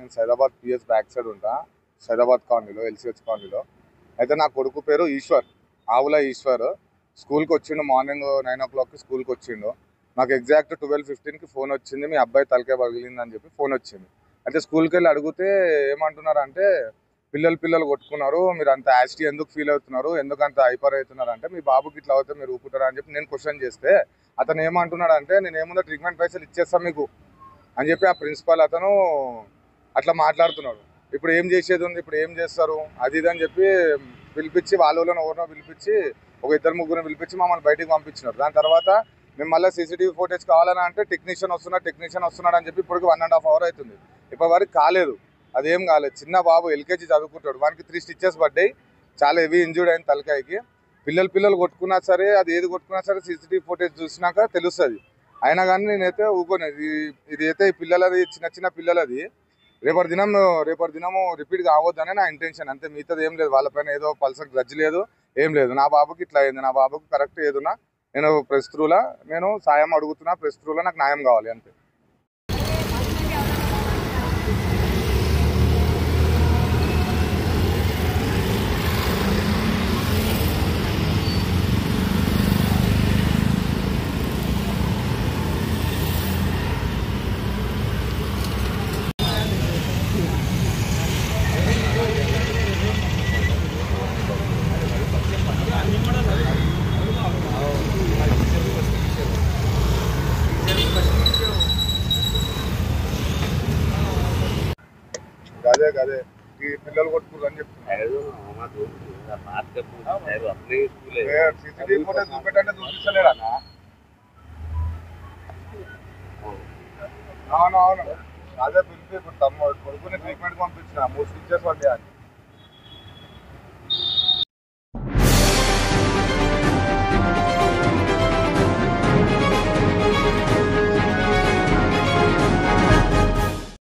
నేను Saidabad PS back side ఉంటా, సైదాబాద్ కాలనీలో, ఎల్సిహెచ్ కాలనీలో. అయితే నా కొడుకు పేరు ఈశ్వర్, ఆవుల ఈశ్వర్. స్కూల్కి వచ్చిండు, మార్నింగ్ 9 o'clockకి స్కూల్కి వచ్చిండు. నాకు ఎగ్జాక్ట్ 12:15కి ఫోన్ వచ్చింది, మీ అబ్బాయి తలకాయ పగిలిందని చెప్పి ఫోన్ వచ్చింది. అయితే స్కూల్కి వెళ్ళి అడిగితే ఏమంటున్నారు అంటే, పిల్లలు కొట్టుకున్నారు, మీరు అంత యాసిటీ ఎందుకు ఫీల్ అవుతున్నారు, ఎందుకు అంత హైపర్ అవుతున్నారు అంటే, మీ బాబుకి ఇట్లా అవుతే మీరు ఊపుతారా అని చెప్పి నేను క్వశ్చన్ చేస్తే, అతను ఏమంటున్నాడు అంటే, నేను ఏముందో ట్రీట్మెంట్ పైసలు ఇచ్చేస్తాను మీకు అని చెప్పి ఆ ప్రిన్సిపాల్ అతను అట్లా మాట్లాడుతున్నాడు. ఇప్పుడు ఏం చేసేది ఉంది, ఇప్పుడు ఏం చేస్తారు అది ఇది అని చెప్పి పిలిపించి, వాళ్ళని ఎవరినో పిలిపించి, ఒక 2-3 పిలిపించి మమ్మల్ని బయటికి పంపించినారు. దాని తర్వాత మేము మళ్ళీ సీసీటీవీ ఫుటేజ్ కావాలని అంటే టెక్నీషియన్ వస్తున్నాడు అని చెప్పి ఇప్పటికి 1.5 hour అవుతుంది. ఇప్పటి వరకు కాలేదు, అదేం కాలేదు. చిన్న బాబు ఎల్కేజీ చదువుకుంటాడు, వానికి 3 stitches పడ్డాయి, చాలా హెవీ ఇంజూర్డ్ అయింది తలకాయకి. పిల్లలు కొట్టుకున్నా సరే, అది ఏది కొట్టుకున్నా సరే సీసీటీవీ ఫుటేజ్ చూసినాక తెలుస్తుంది. అయినా కానీ నేనైతే ఊకోలేదు. ఇది అయితే ఈ పిల్లలది, చిన్న పిల్లలది, రేపటి దినము రిపీట్ కావద్దని నా ఇంటెన్షన్, అంతే. మిగతాది ఏం లేదు, వాళ్ళపైన ఏదో పల్సర్ గ్రడ్జ్ లేదు, ఏం లేదు. నా బాబుకి ఇట్లా అయింది, నా బాబుకి కరెక్ట్ ఏదున్నా నేను ప్రెస్ త్రూలా నేను సాయం అడుగుతున్నా, ప్రెస్ త్రూలా నాకు న్యాయం కావాలి అంతే. అదే ఈ పిల్లలు కొట్టుకుని చెప్తున్నారు. సీసీటీవీ ఫుటేజ్ చూపెట్టంటే చూపిస్తలేడు అన్న. అవును, అదే పిలిపి ఇప్పుడు కొడుకుని ట్రీట్మెంట్ పంపించిన 3 stitches పడ్డాయి.